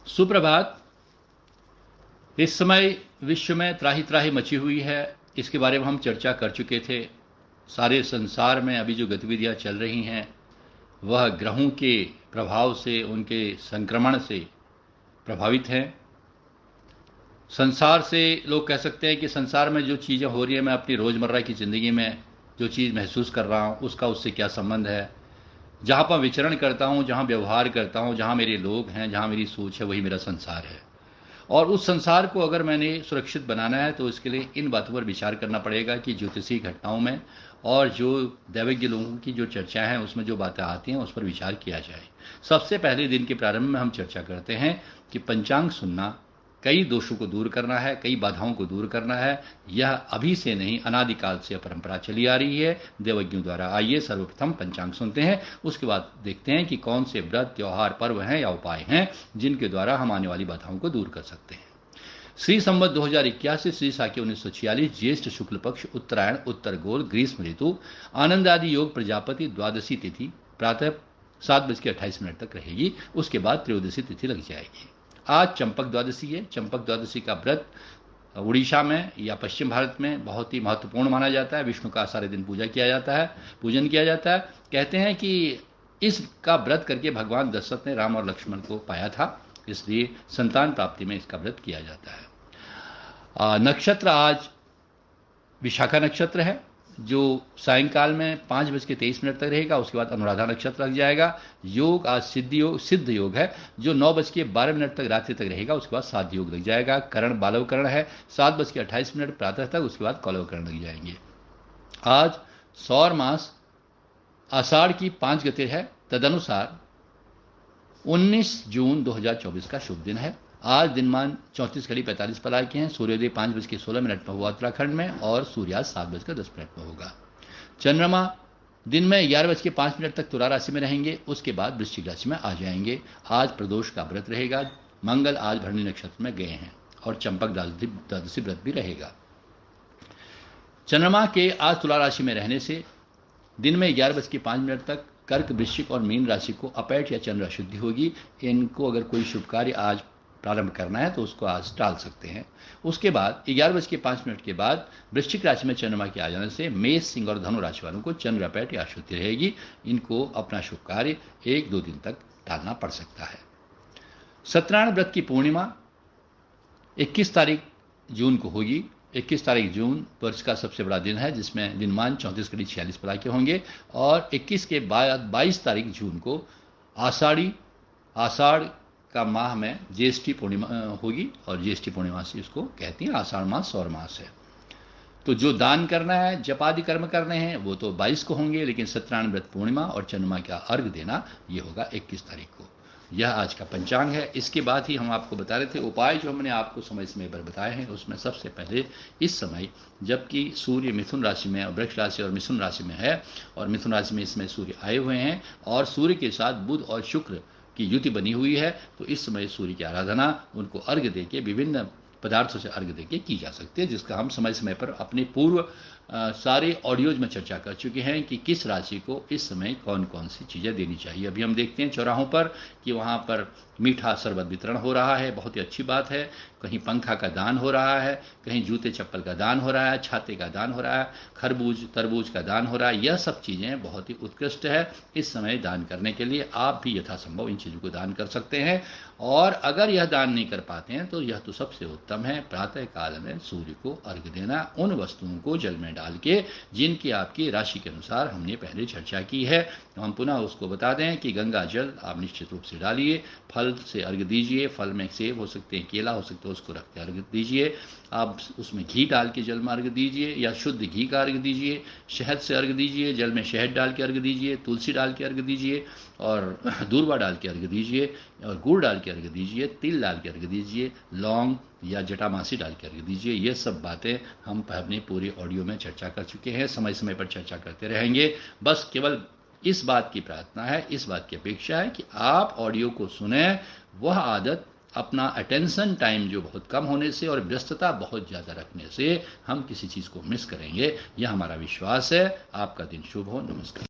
सुप्रभात। इस समय विश्व में त्राही त्राही मची हुई है। इसके बारे में हम चर्चा कर चुके थे। सारे संसार में अभी जो गतिविधियां चल रही हैं वह ग्रहों के प्रभाव से, उनके संक्रमण से प्रभावित हैं। संसार से लोग कह सकते हैं कि संसार में जो चीज़ें हो रही हैं, मैं अपनी रोज़मर्रा की ज़िंदगी में जो चीज़ महसूस कर रहा हूँ उसका उससे क्या संबंध है। जहाँ पर विचरण करता हूँ, जहाँ व्यवहार करता हूँ, जहाँ मेरे लोग हैं, जहाँ मेरी सोच है, वही मेरा संसार है। और उस संसार को अगर मैंने सुरक्षित बनाना है तो इसके लिए इन बातों पर विचार करना पड़ेगा कि ज्योतिषीय घटनाओं में और जो दैवज्ञ लोगों की जो चर्चा है उसमें जो बातें आती हैं उस पर विचार किया जाए। सबसे पहले दिन के प्रारंभ में हम चर्चा करते हैं कि पंचांग सुनना कई दोषों को दूर करना है, कई बाधाओं को दूर करना है। यह अभी से नहीं, अनादिकाल से परंपरा चली आ रही है देवज्ञों द्वारा। आइए सर्वप्रथम पंचांग सुनते हैं, उसके बाद देखते हैं कि कौन से व्रत, त्योहार, पर्व हैं या उपाय हैं जिनके द्वारा हम आने वाली बाधाओं को दूर कर सकते हैं। श्री संवत 2081, श्री साके 1946, ज्येष्ठ शुक्ल पक्ष, उत्तरायण, उत्तर गोल, ग्रीष्म ऋतु, आनंद आदि योग, प्रजापति, द्वादशी तिथि प्रातः 7:28 तक रहेगी। उसके बाद त्रयोदशी तिथि लग जाएगी। आज चंपक द्वादशी है। चंपक द्वादशी का व्रत उड़ीसा में या पश्चिम भारत में बहुत ही महत्वपूर्ण माना जाता है। विष्णु का सारे दिन पूजन किया जाता है। कहते हैं कि इसका व्रत करके भगवान दशरथ ने राम और लक्ष्मण को पाया था, इसलिए संतान प्राप्ति में इसका व्रत किया जाता है। नक्षत्र आज विशाखा नक्षत्र है जो सायंकाल में 5:23 तक रहेगा। उसके बाद अनुराधा नक्षत्र लग जाएगा। योग आज सिद्ध योग है जो 9:12 तक रात्रि तक रहेगा। उसके बाद साध्य योग लग जाएगा। करण बालव करण है 7:28 प्रातः तक। उसके बाद कौलव करण लग जाएंगे। आज सौर मास आषाढ़ की 5 गते है। तदनुसार 19 जून 2024 का शुभ दिन है। आज दिनमान 34:45 के हैं। सूर्योदय 5:16 में हुआ उत्तराखंड में और सूर्यास्त 7:10 में होगा। चंद्रमा दिन में 11:05 तक तुला राशि में रहेंगे। उसके बाद वृश्चिक राशि में आ जाएंगे। आज प्रदोष का व्रत रहेगा। मंगल आज भरणी नक्षत्र में गए हैं और चंपक द्वादशी व्रत भी रहेगा। चंद्रमा के आज तुला राशि में रहने से दिन में 11:05 तक कर्क, वृश्चिक और मीन राशि को अपैठ या चंद्र अशुद्धि होगी। इनको अगर कोई शुभ कार्य आज प्रारंभ करना है तो उसको आज टाल सकते हैं। उसके बाद 11:05 के बाद वृश्चिक राशि में चंद्रमा के आ जाने से मेष, सिंह और धनु राशि वालों को चंद्र अपैठ या अशुद्धि रहेगी। इनको अपना शुभ कार्य 1-2 दिन तक टालना पड़ सकता है। सत्यनारायण व्रत की पूर्णिमा 21 तारीख जून को होगी। 21 तारीख जून वर्ष का सबसे बड़ा दिन है जिसमें दिनमान 34:46 होंगे। और 21 के बाद 22 तारीख जून को आषाढ़ का माह में ज्येष्ठी पूर्णिमा होगी और ज्येष्ठी पूर्णिमा से इसको कहते हैं। आषाढ़ मास सौर मास है। तो जो दान करना है, जप आदि कर्म करने हैं वो तो 22 को होंगे, लेकिन सत्यनारायण व्रत पूर्णिमा और चंद्रमा का अर्घ देना ये होगा 21 तारीख को। यह आज का पंचांग है। इसके बाद ही हम आपको बता रहे थे उपाय जो हमने आपको समय पर बताए हैं। उसमें सबसे पहले इस समय जबकि सूर्य मिथुन राशि में, वृक्ष राशि और मिथुन राशि में है और मिथुन राशि में इसमें सूर्य आए हुए हैं और सूर्य के साथ बुध और शुक्र की युति बनी हुई है, तो इस समय सूर्य की आराधना, उनको अर्घ्य देके, विभिन्न पदार्थों से अर्घ्य देके की जा सकती है, जिसका हम समय पर अपने पूर्व सारे ऑडियोज में चर्चा कर चुके हैं कि किस राशि को इस समय कौन कौन सी चीज़ें देनी चाहिए। अभी हम देखते हैं चौराहों पर कि वहाँ पर मीठा शरबत वितरण हो रहा है, बहुत ही अच्छी बात है। कहीं पंखा का दान हो रहा है, कहीं जूते चप्पल का दान हो रहा है, छाते का दान हो रहा है, खरबूज तरबूज का दान हो रहा है। यह सब चीज़ें बहुत ही उत्कृष्ट है इस समय दान करने के लिए। आप भी यथासंभव इन चीज़ों को दान कर सकते हैं। और अगर यह दान नहीं कर पाते हैं तो यह तो सबसे उत्तम है, प्रातः काल में सूर्य को अर्घ्य देना, उन वस्तुओं को जल में डाल के जिनकी आपकी राशि के अनुसार हमने पहले चर्चा की है। तो हम पुनः उसको बता दें कि गंगा जल आप निश्चित रूप से डालिए, फल से अर्घ्य दीजिए। फल में सेब हो सकते हैं, केला हो सकता है, उसको रख के अर्घ्य दीजिए। आप उसमें घी डाल के जल में अर्घ्य दीजिए या शुद्ध घी का अर्घ्य दीजिए। शहद से अर्घ्य दीजिए, जल में शहद डाल के अर्घ्य दीजिए, तुलसी डाल के अर्घ्य दीजिए और दूर्वा डाल के अर्घ्य दीजिए और गुड़ डाल के अर्घ्य दीजिए, तिल डाल के अर्घ्य दीजिए, लौंग या जटामासी डाल के अर्घ्य दीजिए। ये सब बातें हम अपने पूरे ऑडियो में चर्चा कर चुके हैं, समय पर चर्चा करते रहेंगे। बस केवल इस बात की प्रार्थना है, इस बात की अपेक्षा है कि आप ऑडियो को सुने। वह आदत, अपना अटेंशन टाइम जो बहुत कम होने से और व्यस्तता बहुत ज़्यादा रखने से हम किसी चीज़ को मिस करेंगे, यह हमारा विश्वास है। आपका दिन शुभ हो। नमस्कार।